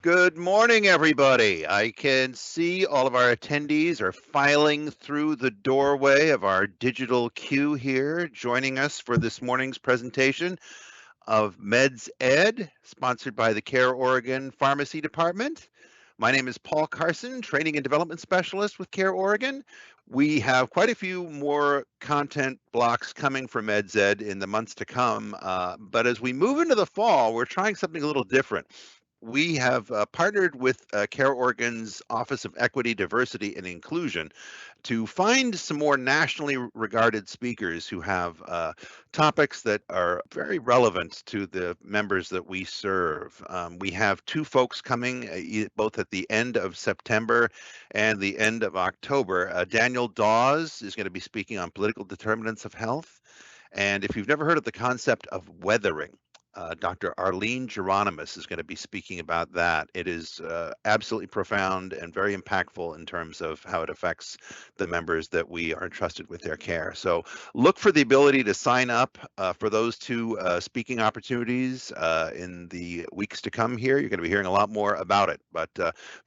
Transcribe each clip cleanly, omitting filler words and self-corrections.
Good morning, everybody. I can see all of our attendees are filing through the doorway of our digital queue here, joining us for this morning's presentation of Meds Ed, sponsored by the CareOregon Pharmacy Department. My name is Paul Carson, Training and Development Specialist with CareOregon. We have quite a few more content blocks coming for Meds Ed in the months to come, but as we move into the fall, we're trying something a little different. We have partnered with CareOregon's Office of Equity, Diversity, and Inclusion to find some more nationally regarded speakers who have topics that are very relevant to the members that we serve. We have two folks coming both at the end of September and the end of October. Daniel Dawes is going to be speaking on political determinants of health. And if you've never heard of the concept of weathering, Dr. Arlene Geronimus is going to be speaking about that. It is absolutely profound and very impactful in terms of how it affects the members that we are entrusted with their care. So look for the ability to sign up for those two speaking opportunities in the weeks to come here. You're going to be hearing a lot more about it, but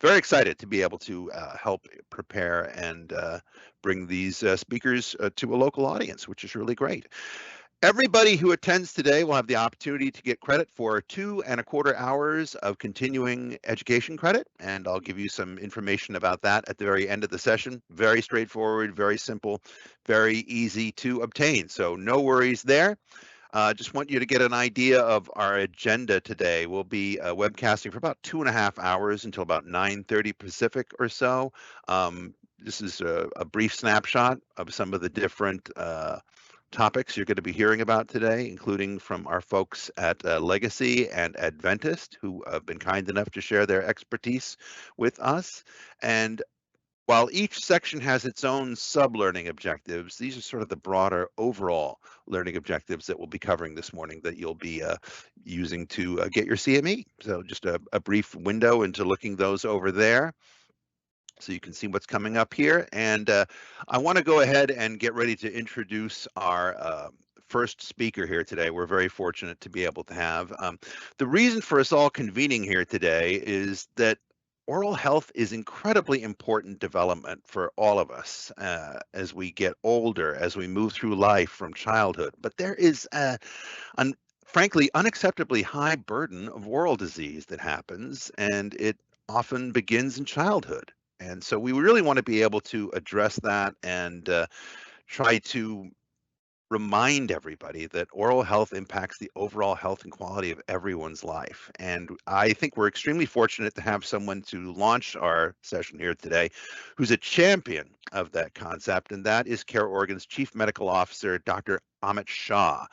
very excited to be able to help prepare and bring these speakers to a local audience, which is really great. Everybody who attends today will have the opportunity to get credit for 2.25 hours of continuing education credit, and I'll give you some information about that at the very end of the session. Very straightforward, very simple, very easy to obtain, so no worries there. Just want you to get an idea of our agenda today. We'll be webcasting for about 2.5 hours until about 9:30 Pacific or so. This is a brief snapshot of some of the different topics you're going to be hearing about today, including from our folks at Legacy and Adventist, who have been kind enough to share their expertise with us. And while each section has its own sub-learning objectives, these are sort of the broader overall learning objectives that we'll be covering this morning that you'll be using to get your CME. So just a brief window into looking those over there, so you can see what's coming up here. And I want to go ahead and get ready to introduce our first speaker here today. We're very fortunate to be able to have. The reason for us all convening here today is that oral health is incredibly important development for all of us as we get older, as we move through life from childhood. But there is an frankly unacceptably high burden of oral disease that happens, and it often begins in childhood. And so we really want to be able to address that and try to remind everybody that oral health impacts the overall health and quality of everyone's life. And I think we're extremely fortunate to have someone to launch our session here today who's a champion of that concept, and that is CareOregon's Chief Medical Officer, Dr. Amit Shah.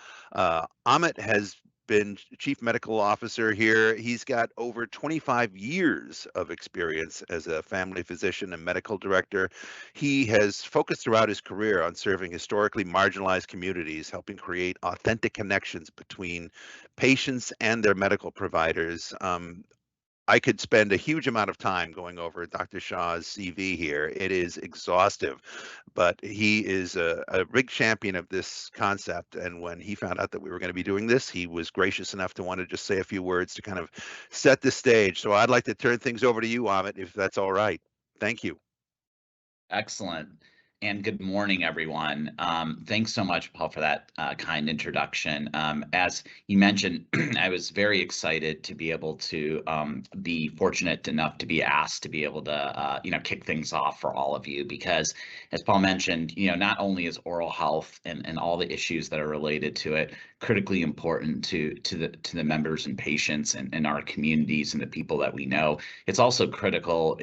Amit has been chief medical officer here. He's got over 25 years of experience as a family physician and medical director. He has focused throughout his career on serving historically marginalized communities, helping create authentic connections between patients and their medical providers. I could spend a huge amount of time going over Dr. Shah's CV here. It is exhaustive, but he is a big champion of this concept. And when he found out that we were going to be doing this, he was gracious enough to want to just say a few words to kind of set the stage. So I'd like to turn things over to you, Amit, if that's all right. Thank you. Excellent. And good morning, everyone. Thanks so much, Paul, for that kind introduction. As you mentioned, I was very excited to be able to be fortunate enough to be asked to be able to, kick things off for all of you, because as Paul mentioned, not only is oral health and all the issues that are related to it critically important to the members and patients and our communities and the people that we know, it's also critical,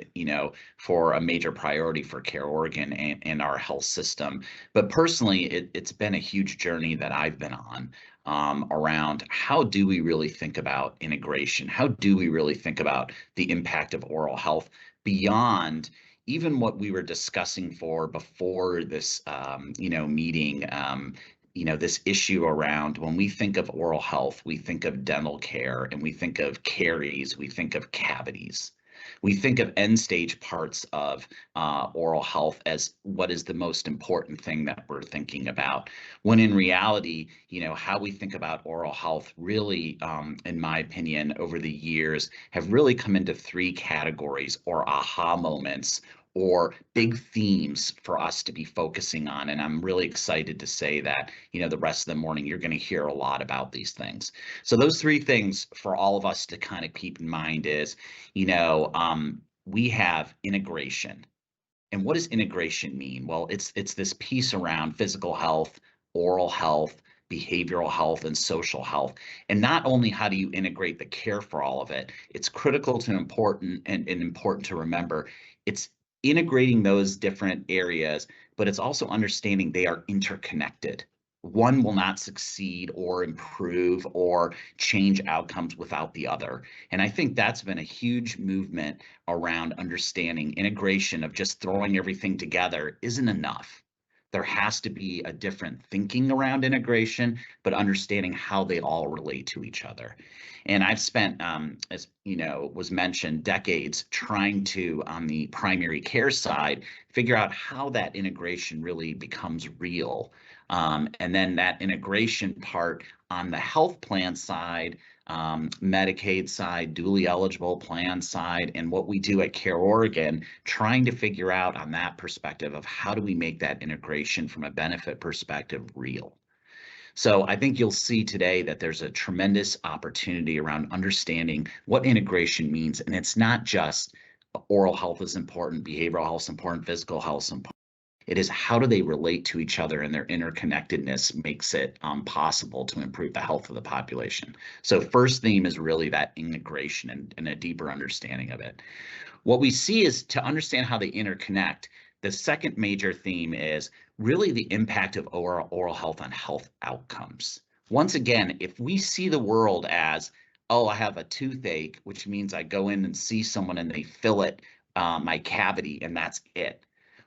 for a major priority for CareOregon and our health system. But personally, it's been a huge journey that I've been on around how do we really think about integration? How do we really think about the impact of oral health beyond even what we were discussing before this, meeting? This issue around when we think of oral health, we think of dental care and we think of caries, we think of cavities. We think of end stage parts of oral health as what is the most important thing that we're thinking about, when in reality, how we think about oral health really, in my opinion, over the years have really come into three categories or aha moments or big themes for us to be focusing on. And I'm really excited to say that, the rest of the morning, you're going to hear a lot about these things. So those three things for all of us to kind of keep in mind is, we have integration. And what does integration mean? Well, it's this piece around physical health, oral health, behavioral health, and social health. And not only how do you integrate the care for all of it, it's critical to important and important to remember. It's integrating those different areas, but it's also understanding they are interconnected. One will not succeed or improve or change outcomes without the other. And I think that's been a huge movement around understanding integration of just throwing everything together isn't enough. There has to be a different thinking around integration, but understanding how they all relate to each other. And I've spent, as was mentioned, decades trying to, on the primary care side, figure out how that integration really becomes real. And then that integration part on the health plan side, Medicaid side, dually eligible plan side, and what we do at CareOregon, trying to figure out on that perspective of how do we make that integration from a benefit perspective real. So I think you'll see today that there's a tremendous opportunity around understanding what integration means. And it's not just oral health is important, behavioral health is important, physical health is important. It is how do they relate to each other, and their interconnectedness makes it possible to improve the health of the population. So first theme is really that integration and a deeper understanding of it. What we see is to understand how they interconnect. The second major theme is really the impact of oral health on health outcomes. Once again, if we see the world as, oh, I have a toothache, which means I go in and see someone and they fill it, my cavity, and that's it.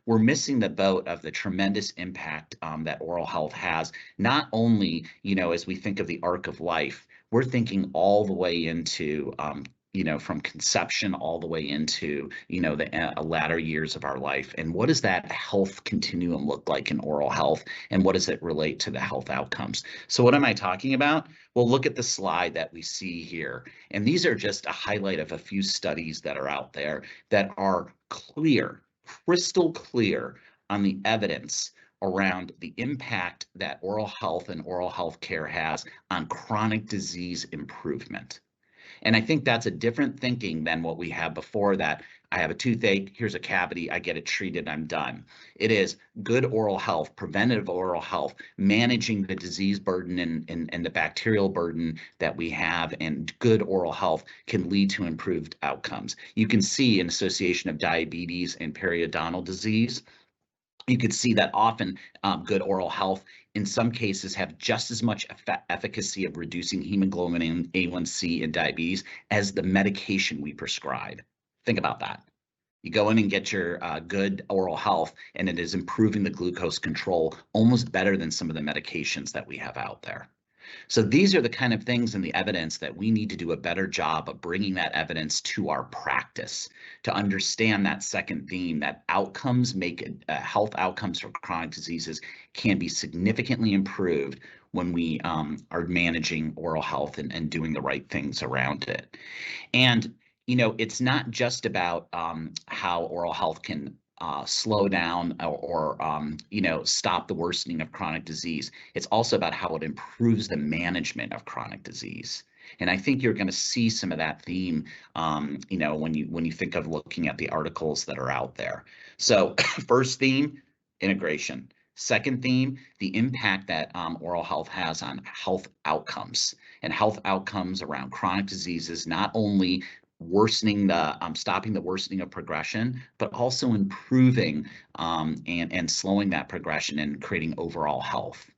We're missing the boat of the tremendous impact that oral health has, not only, as we think of the arc of life, we're thinking all the way into, from conception all the way into, the latter years of our life. And what does that health continuum look like in oral health? And what does it relate to the health outcomes? So what am I talking about? Well, look at the slide that we see here. And these are just a highlight of a few studies that are out there that are clear, crystal clear on the evidence around the impact that oral health and oral health care has on chronic disease improvement. And I think that's a different thinking than what we had before, that I have a toothache, here's a cavity, I get it treated, I'm done. It is good oral health, preventative oral health, managing the disease burden and the bacterial burden that we have, and good oral health can lead to improved outcomes. You can see an association of diabetes and periodontal disease. You could see that often good oral health in some cases have just as much efficacy of reducing hemoglobin A1C in diabetes as the medication we prescribe. Think about that. You go in and get your good oral health, and it is improving the glucose control almost better than some of the medications that we have out there. So these are the kind of things in the evidence that we need to do a better job of bringing that evidence to our practice to understand that second theme, that outcomes health outcomes for chronic diseases can be significantly improved when we are managing oral health and doing the right things around it. And it's not just about how oral health can slow down or stop the worsening of chronic disease. It's also about how it improves the management of chronic disease. And I think you're going to see some of that theme, when you think of looking at the articles that are out there. So first theme, integration. Second theme, the impact that oral health has on health outcomes, and health outcomes around chronic diseases, not only stopping the worsening of progression, but also improving and slowing that progression and creating overall health.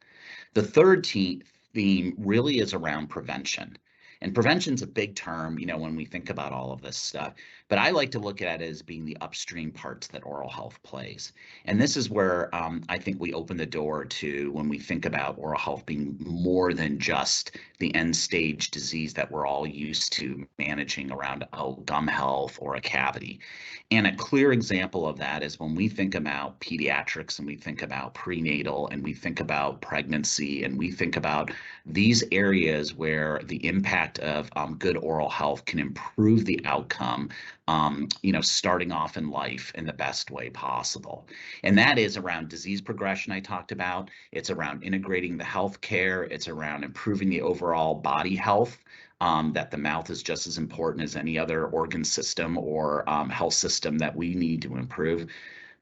The third theme really is around prevention. And prevention's a big term, when we think about all of this stuff, but I like to look at it as being the upstream parts that oral health plays. And this is where I think we open the door to when we think about oral health being more than just the end stage disease that we're all used to managing around gum health or a cavity. And a clear example of that is when we think about pediatrics and we think about prenatal and we think about pregnancy and we think about these areas where the impact of good oral health can improve the outcome, starting off in life in the best way possible. And that is around disease progression I talked about. It's around integrating the healthcare. It's around improving the overall body health. That the mouth is just as important as any other organ system or health system that we need to improve.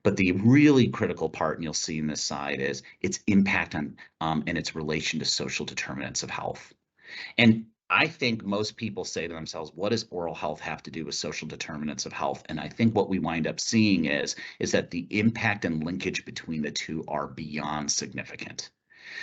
But the really critical part, and you'll see in this side, is its impact on and its relation to social determinants of health. And I think most people say to themselves, what does oral health have to do with social determinants of health? And I think what we wind up seeing is that the impact and linkage between the two are beyond significant.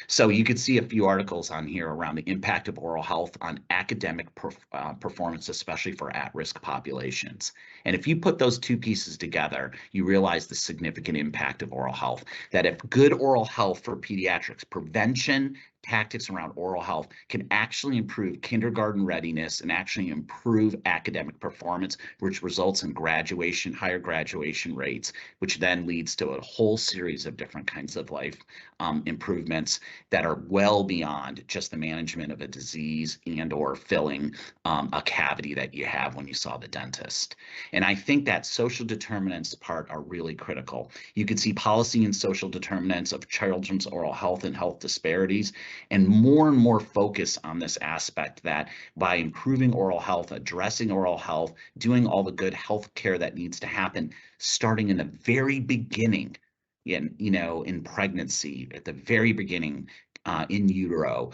So you could see a few articles on here around the impact of oral health on academic performance, especially for at-risk populations. And if you put those two pieces together, you realize the significant impact of oral health, that if good oral health for pediatrics, prevention tactics around oral health can actually improve kindergarten readiness and actually improve academic performance, which results in higher graduation rates, which then leads to a whole series of different kinds of life improvements that are well beyond just the management of a disease and or filling a cavity that you have when you saw the dentist. And I think that social determinants part are really critical. You can see policy and social determinants of children's oral health and health disparities, and more focus on this aspect that by improving oral health, addressing oral health, doing all the good health care that needs to happen, starting in the very beginning, in pregnancy, at the very beginning, in utero,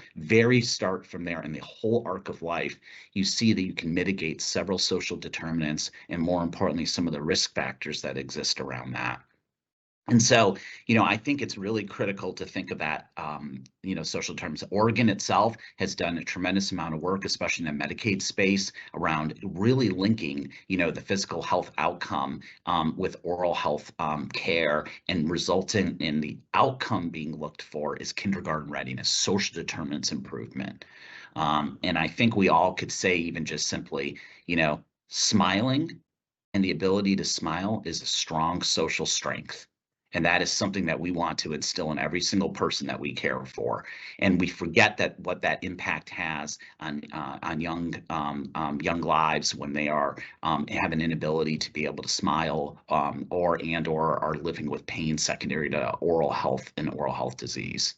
start from there in the whole arc of life, you see that you can mitigate several social determinants and, more importantly, some of the risk factors that exist around that. And so, I think it's really critical to think of that, social terms. Oregon itself has done a tremendous amount of work, especially in the Medicaid space, around really linking, the physical health outcome with oral health care, and resulting in the outcome being looked for is kindergarten readiness, social determinants improvement. And I think we all could say, even just simply, smiling and the ability to smile is a strong social strength. And that is something that we want to instill in every single person that we care for. And we forget that what that impact has on young lives when they are have an inability to be able to smile or are living with pain secondary to oral health and oral health disease.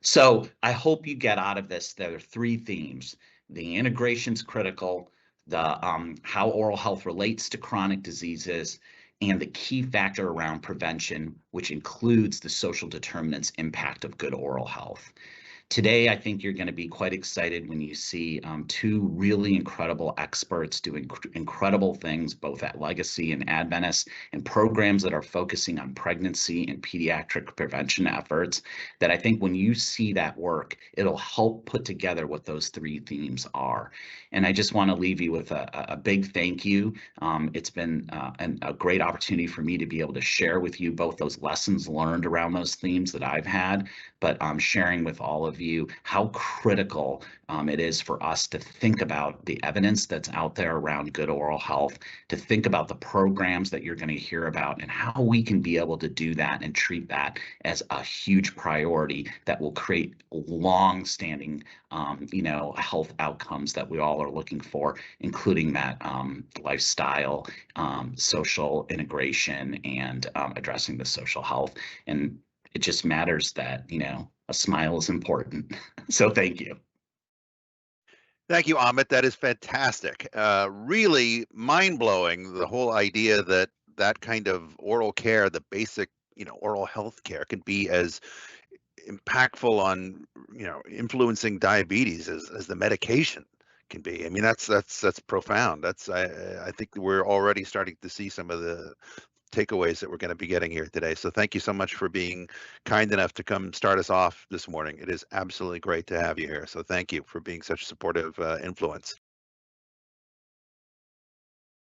So I hope you get out of this, there are three themes. The integration's critical, the how oral health relates to chronic diseases, and the key factor around prevention, which includes the social determinants impact of good oral health. Today, I think you're going to be quite excited when you see two really incredible experts doing incredible things, both at Legacy and Adventist, and programs that are focusing on pregnancy and pediatric prevention efforts, that I think when you see that work, it'll help put together what those three themes are. And I just want to leave you with a big thank you. It's been a great opportunity for me to be able to share with you both those lessons learned around those themes that I've had, but sharing with all of you how critical it is for us to think about the evidence that's out there around good oral health, to think about the programs that you're going to hear about, and how we can be able to do that and treat that as a huge priority that will create long-standing health outcomes that we all are looking for, including that lifestyle, social integration, and addressing the social health. And it just matters that, a smile is important. So thank you. Thank you, Amit. That is fantastic. Really mind-blowing, the whole idea that that kind of oral care, the basic, oral health care, can be as impactful on, influencing diabetes as the medication can be. I mean, that's profound. I think we're already starting to see some of the takeaways that we're going to be getting here today. So thank you so much for being kind enough to come start us off this morning. It is absolutely great to have you here. So thank you for being such a supportive influence.